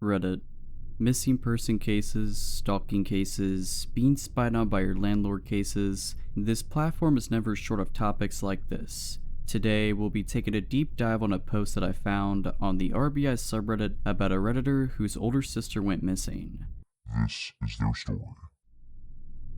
Reddit. Missing person cases, stalking cases, being spied on by your landlord cases. This platform is never short of topics like this. Today, we'll be taking a deep dive on a post that I found on the RBI subreddit about a Redditor whose older sister went missing. This is their story.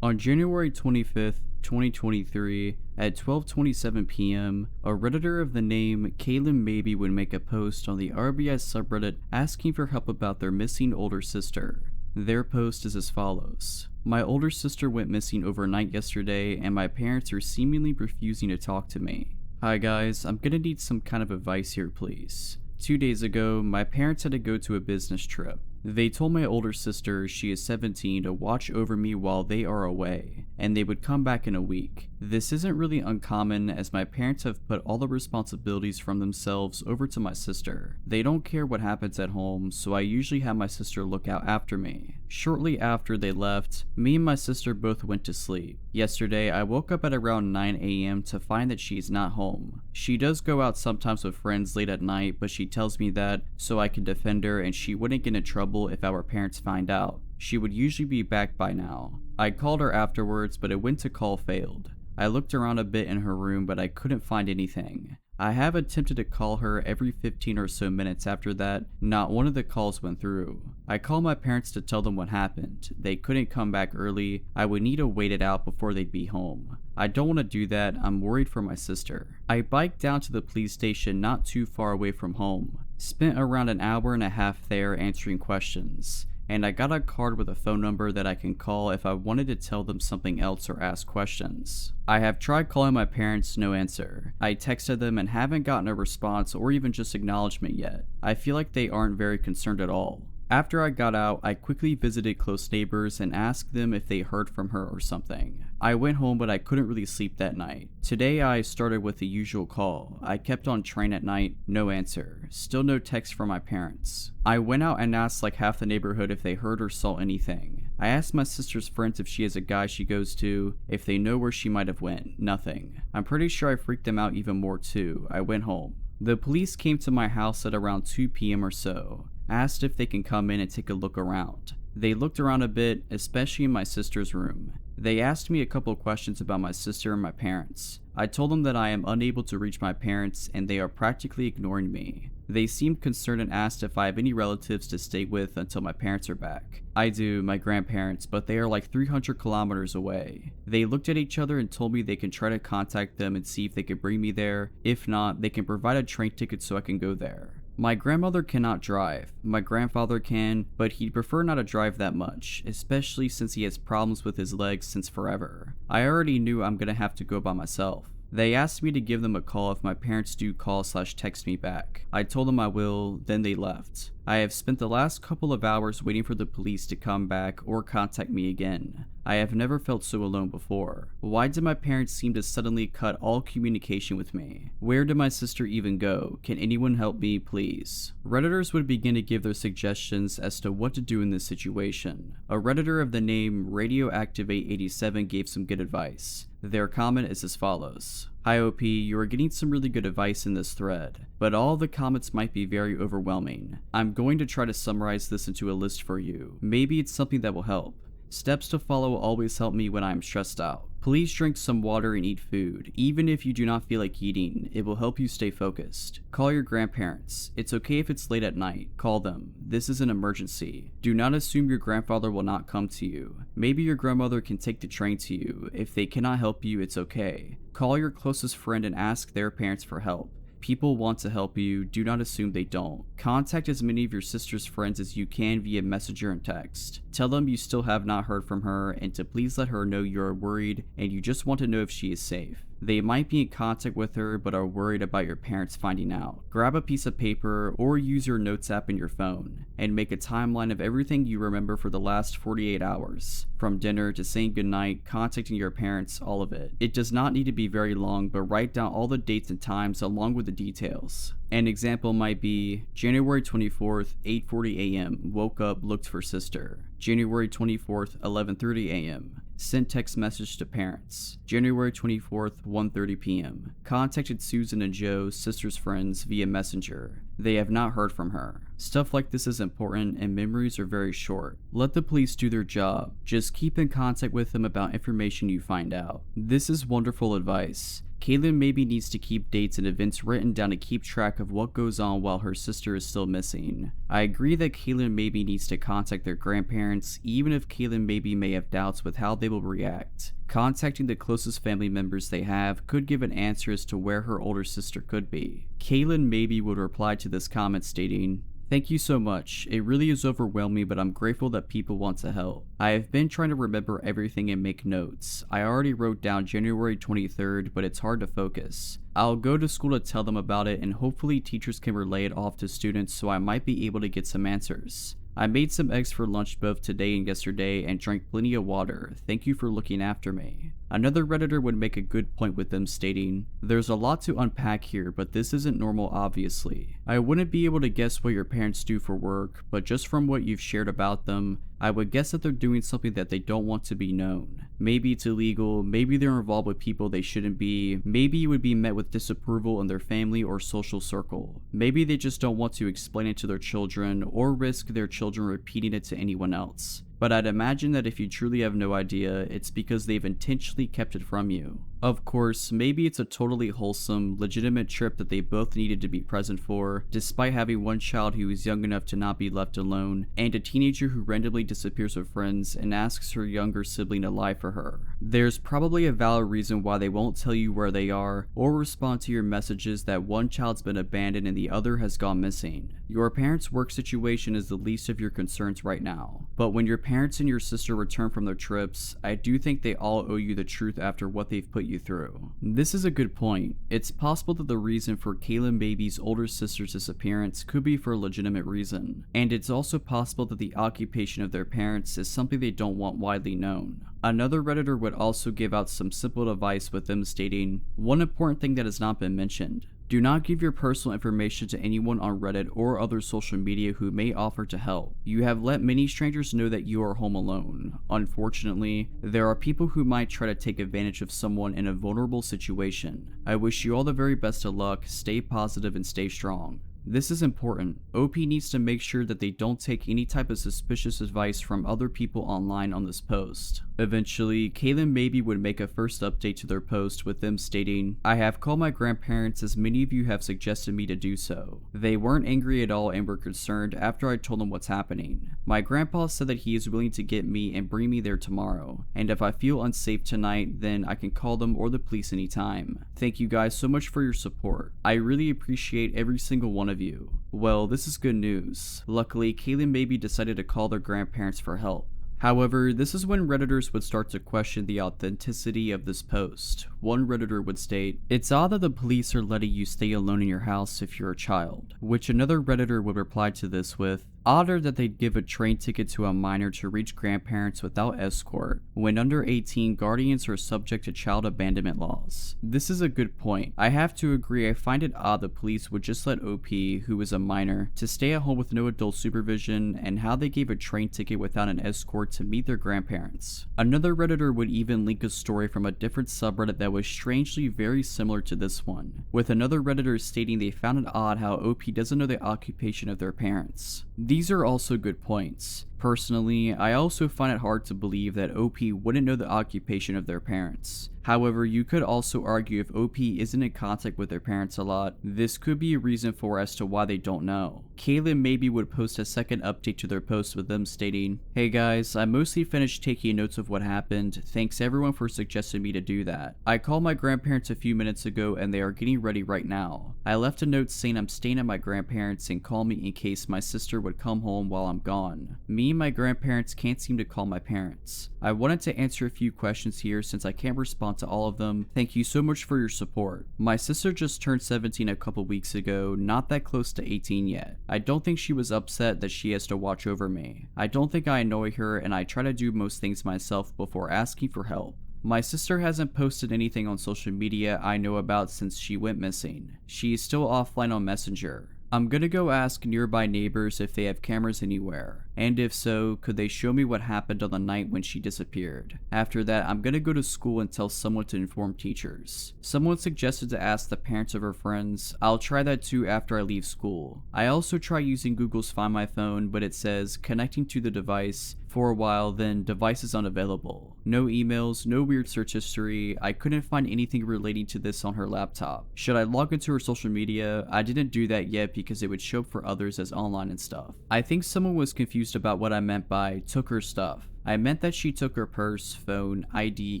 On January 25th, 2023, at 12:27 p.m., a Redditor of the name Kaylin Maybe would make a post on the RBI subreddit asking for help about their missing older sister. Their post is as follows. My older sister went missing overnight yesterday and my parents are seemingly refusing to talk to me. Hi guys, I'm gonna need some kind of advice here please. 2 days ago, my parents had to go to a business trip. They told my older sister, she is 17, to watch over me while they are away, and they would come back in a week. This isn't really uncommon as my parents have put all the responsibilities from themselves over to my sister. They don't care what happens at home, so I usually have my sister look out after me. Shortly after they left, me and my sister both went to sleep. Yesterday, I woke up at around 9 a.m. to find that she's not home. She does go out sometimes with friends late at night, but she tells me that so I can defend her and she wouldn't get in trouble if our parents find out. She would usually be back by now. I called her afterwards, but it went to call failed. I looked around a bit in her room, but I couldn't find anything. I have attempted to call her every 15 or so minutes after that. Not one of the calls went through. I called my parents to tell them what happened. They couldn't come back early. I would need to wait it out before they'd be home. I don't want to do that. I'm worried for my sister. I biked down to the police station not too far away from home. Spent around an hour and a half there answering questions. And I got a card with a phone number that I can call if I wanted to tell them something else or ask questions. I have tried calling my parents, no answer. I texted them and haven't gotten a response or even just acknowledgement yet. I feel like they aren't very concerned at all. After I got out, I quickly visited close neighbors and asked them if they heard from her or something. I went home but I couldn't really sleep that night. Today I started with the usual call. I kept on trying at night, no answer. Still no text from my parents. I went out and asked like half the neighborhood if they heard or saw anything. I asked my sister's friends if she has a guy she goes to, if they know where she might have went. Nothing. I'm pretty sure I freaked them out even more too. I went home. The police came to my house at around 2 p.m. or so. Asked if they can come in and take a look around. They looked around a bit, especially in my sister's room. They asked me a couple of questions about my sister and my parents. I told them that I am unable to reach my parents and they are practically ignoring me. They seemed concerned and asked if I have any relatives to stay with until my parents are back. I do, my grandparents, but they are like 300 kilometers away. They looked at each other and told me they can try to contact them and see if they can bring me there. If not, they can provide a train ticket so I can go there. My grandmother cannot drive. My grandfather can, but he'd prefer not to drive that much, especially since he has problems with his legs since forever. I already knew I'm gonna have to go by myself. They asked me to give them a call if my parents do call/text me back. I told them I will, then they left. I have spent the last couple of hours waiting for the police to come back or contact me again. I have never felt so alone before. Why did my parents seem to suddenly cut all communication with me? Where did my sister even go? Can anyone help me, please? Redditors would begin to give their suggestions as to what to do in this situation. A Redditor of the name Radioactivate87 gave some good advice. Their comment is as follows. Hi OP, you are getting some really good advice in this thread, but all the comments might be very overwhelming. I'm going to try to summarize this into a list for you. Maybe it's something that will help. Steps to follow always help me when I am stressed out. Please drink some water and eat food. Even if you do not feel like eating, it will help you stay focused. Call your grandparents. It's okay if it's late at night. Call them. This is an emergency. Do not assume your grandfather will not come to you. Maybe your grandmother can take the train to you. If they cannot help you, it's okay. Call your closest friend and ask their parents for help. People want to help you, do not assume they don't. Contact as many of your sister's friends as you can via messenger and text. Tell them you still have not heard from her and to please let her know you are worried and you just want to know if she is safe. They might be in contact with her but are worried about your parents finding out. Grab a piece of paper or use your notes app in your phone and make a timeline of everything you remember for the last 48 hours. From dinner to saying goodnight, contacting your parents, all of it. It does not need to be very long, but write down all the dates and times along with the details. An example might be January 24th, 8:40 a.m. Woke up, looked for sister. January 24th, 11:30 a.m. Sent text message to parents. January 24th, 1:30 p.m. Contacted Susan and Joe, sister's friends, via messenger. they have not heard from her. Stuff like this is important and memories are very short. Let the police do their job. Just keep in contact with them about information you find out. This is wonderful advice. Kaylin maybe needs to keep dates and events written down to keep track of what goes on while her sister is still missing. I agree that Kaylin maybe needs to contact their grandparents, even if Kaylin maybe may have doubts with how they will react. Contacting the closest family members they have could give an answer as to where her older sister could be. Kaylin maybe would reply to this comment stating, "Thank you so much. It really is overwhelming, but I'm grateful that people want to help. I have been trying to remember everything and make notes. I already wrote down January 23rd, but it's hard to focus. I'll go to school to tell them about it and hopefully teachers can relay it off to students so I might be able to get some answers. I made some eggs for lunch both today and yesterday and drank plenty of water. Thank you for looking after me." Another Redditor would make a good point with them stating, "There's a lot to unpack here, but this isn't normal obviously. I wouldn't be able to guess what your parents do for work, but just from what you've shared about them, I would guess that they're doing something that they don't want to be known. Maybe it's illegal, maybe they're involved with people they shouldn't be, maybe you would be met with disapproval in their family or social circle. Maybe they just don't want to explain it to their children or risk their children repeating it to anyone else. But I'd imagine that if you truly have no idea, it's because they've intentionally kept it from you. Of course, maybe it's a totally wholesome, legitimate trip that they both needed to be present for, despite having one child who is young enough to not be left alone, and a teenager who randomly disappears with friends and asks her younger sibling to lie for her. There's probably a valid reason why they won't tell you where they are, or respond to your messages that one child's been abandoned and the other has gone missing. Your parents' work situation is the least of your concerns right now, but when your parents and your sister return from their trips, I do think they all owe you the truth after what they've put you through. This is a good point. It's possible that the reason for Kaylin Baby's older sister's disappearance could be for a legitimate reason, and it's also possible that the occupation of their parents is something they don't want widely known. Another Redditor would also give out some simple advice with them stating, "One important thing that has not been mentioned. Do not give your personal information to anyone on Reddit or other social media who may offer to help. You have let many strangers know that you are home alone. Unfortunately, there are people who might try to take advantage of someone in a vulnerable situation. I wish you all the very best of luck, stay positive and stay strong." This is important. OP needs to make sure that they don't take any type of suspicious advice from other people online on this post. Eventually, Kaylin maybe would make a first update to their post with them stating, "I have called my grandparents as many of you have suggested me to do so. They weren't angry at all and were concerned after I told them what's happening. My grandpa said that he is willing to get me and bring me there tomorrow, and if I feel unsafe tonight, then I can call them or the police anytime. Thank you guys so much for your support. I really appreciate every single one of you." Well, this is good news. Luckily, Kaylin maybe decided to call their grandparents for help. However, this is when Redditors would start to question the authenticity of this post. One Redditor would state, "It's odd that the police are letting you stay alone in your house if you're a child," which another Redditor would reply to this with, "Odder that they'd give a train ticket to a minor to reach grandparents without escort. When under 18, guardians are subject to child abandonment laws." This is a good point. I have to agree, I find it odd the police would just let OP, who is a minor, to stay at home with no adult supervision, and how they gave a train ticket without an escort to meet their grandparents. Another Redditor would even link a story from a different subreddit that was strangely very similar to this one, with another Redditor stating they found it odd how OP doesn't know the occupation of their parents. These are also good points. Personally, I also find it hard to believe that OP wouldn't know the occupation of their parents. However, you could also argue if OP isn't in contact with their parents a lot, this could be a reason for as to why they don't know. Kaylin maybe would post a second update to their post with them stating, "Hey guys, I mostly finished taking notes of what happened. Thanks everyone for suggesting me to do that. I called my grandparents a few minutes ago and they are getting ready right now. I left a note saying I'm staying at my grandparents and call me in case my sister would come home while I'm gone. Me and my grandparents can't seem to call my parents. I wanted to answer a few questions here since I can't respond to all of them. Thank you so much for your support. My sister just turned 17 a couple weeks ago, not that close to 18 yet. I don't think she was upset that she has to watch over me. I don't think I annoy her and I try to do most things myself before asking for help. My sister hasn't posted anything on social media I know about since she went missing. She is still offline on Messenger. I'm gonna go ask nearby neighbors if they have cameras anywhere, and if so, could they show me what happened on the night when she disappeared. After that, I'm gonna go to school and tell someone to inform teachers. Someone suggested to ask the parents of her friends. I'll try that too after I leave school. I also try using Google's Find My Phone, but it says connecting to the device for a while, then device is unavailable. No emails, no weird search history. I couldn't find anything relating to this on her laptop. Should I log into her social media? I didn't do that yet because it would show up for others as online and stuff. I think someone was confused about what I meant by took her stuff. I meant that she took her purse, phone, ID,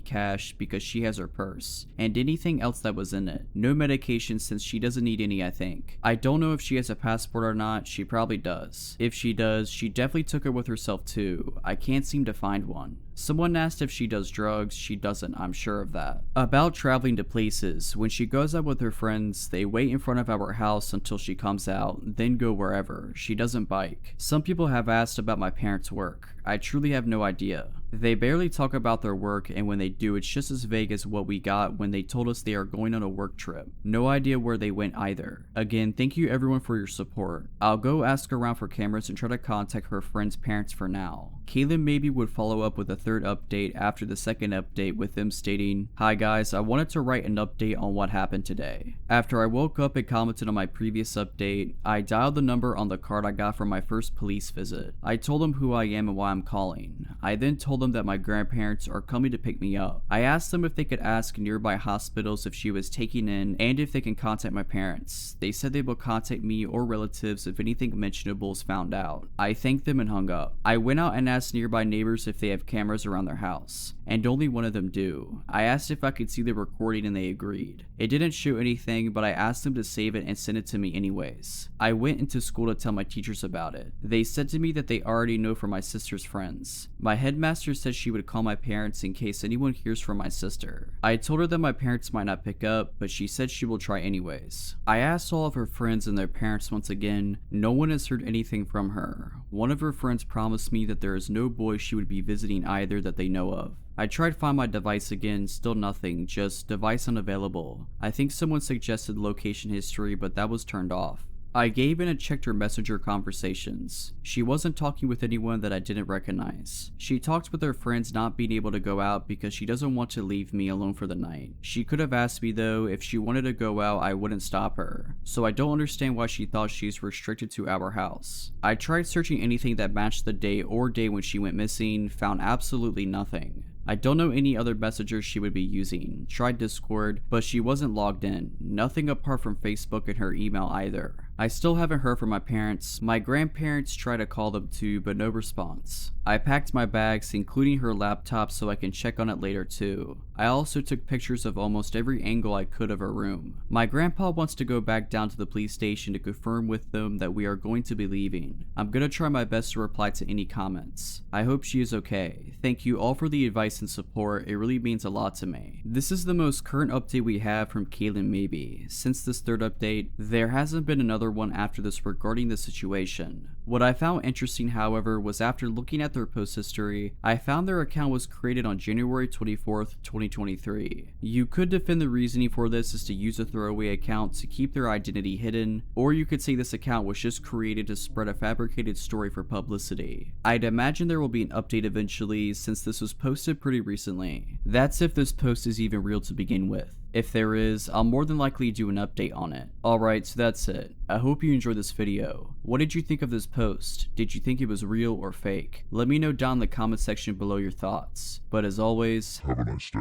cash because she has her purse, and anything else that was in it. No medication since she doesn't need any, I think. I don't know if she has a passport or not, she probably does. If she does, she definitely took it with herself too. I can't seem to find one. Someone asked if she does drugs. She doesn't, I'm sure of that. About traveling to places, when she goes out with her friends, they wait in front of our house until she comes out, then go wherever. She doesn't bike. Some people have asked about my parents' work. I truly have no idea. They barely talk about their work, and when they do, it's just as vague as what we got when they told us they are going on a work trip. No idea where they went either. Again, thank you everyone for your support. I'll go ask around for cameras and try to contact her friend's parents for now. Kaylin maybe would follow up with a third update after the second update with them stating, "Hi guys, I wanted to write an update on what happened today. After I woke up and commented on my previous update, I dialed the number on the card I got from my first police visit. I told them who I am and why I'm calling. I then told them that my grandparents are coming to pick me up. I asked them if they could ask nearby hospitals if she was taken in and if they can contact my parents. They said they will contact me or relatives if anything mentionable is found out. I thanked them and hung up. I went out and asked nearby neighbors if they have cameras around their house, and only one of them do. I asked if I could see the recording and they agreed. It didn't show anything, but I asked them to save it and send it to me anyways. I went into school to tell my teachers about it. They said to me that they already know from my sister's friends. My headmaster said she would call my parents in case anyone hears from my sister. I told her that my parents might not pick up, but she said she will try anyways. I asked all of her friends and their parents once again. No one has heard anything from her. One of her friends promised me that there is no boy she would be visiting either that they know of. I tried to find my device again, still nothing, just device unavailable. I think someone suggested location history, but that was turned off. I gave in and checked her messenger conversations. She wasn't talking with anyone that I didn't recognize. She talked with her friends not being able to go out because she doesn't want to leave me alone for the night. She could have asked me though, if she wanted to go out I wouldn't stop her. So I don't understand why she thought she's restricted to our house. I tried searching anything that matched the date or day when she went missing, found absolutely nothing. I don't know any other messengers she would be using. Tried Discord, but she wasn't logged in. Nothing apart from Facebook and her email either. I still haven't heard from my parents. My grandparents tried to call them too, but no response. I packed my bags, including her laptop, so I can check on it later too. I also took pictures of almost every angle I could of her room. My grandpa wants to go back down to the police station to confirm with them that we are going to be leaving. I'm gonna try my best to reply to any comments. I hope she is okay. Thank you all for the advice and support, it really means a lot to me. This is the most current update we have from Kaylin maybe. Since this third update, there hasn't been another one after this regarding the situation. What I found interesting, however, was after looking at their post history, I found their account was created on January 24th, 2023. You could defend the reasoning for this is to use a throwaway account to keep their identity hidden, or you could say this account was just created to spread a fabricated story for publicity. I'd imagine there will be an update eventually since this was posted pretty recently. That's if this post is even real to begin with. If there is, I'll more than likely do an update on it. Alright, so that's it. I hope you enjoyed this video. What did you think of this post? Did you think it was real or fake? Let me know down in the comment section below your thoughts. But as always, Have a nice day.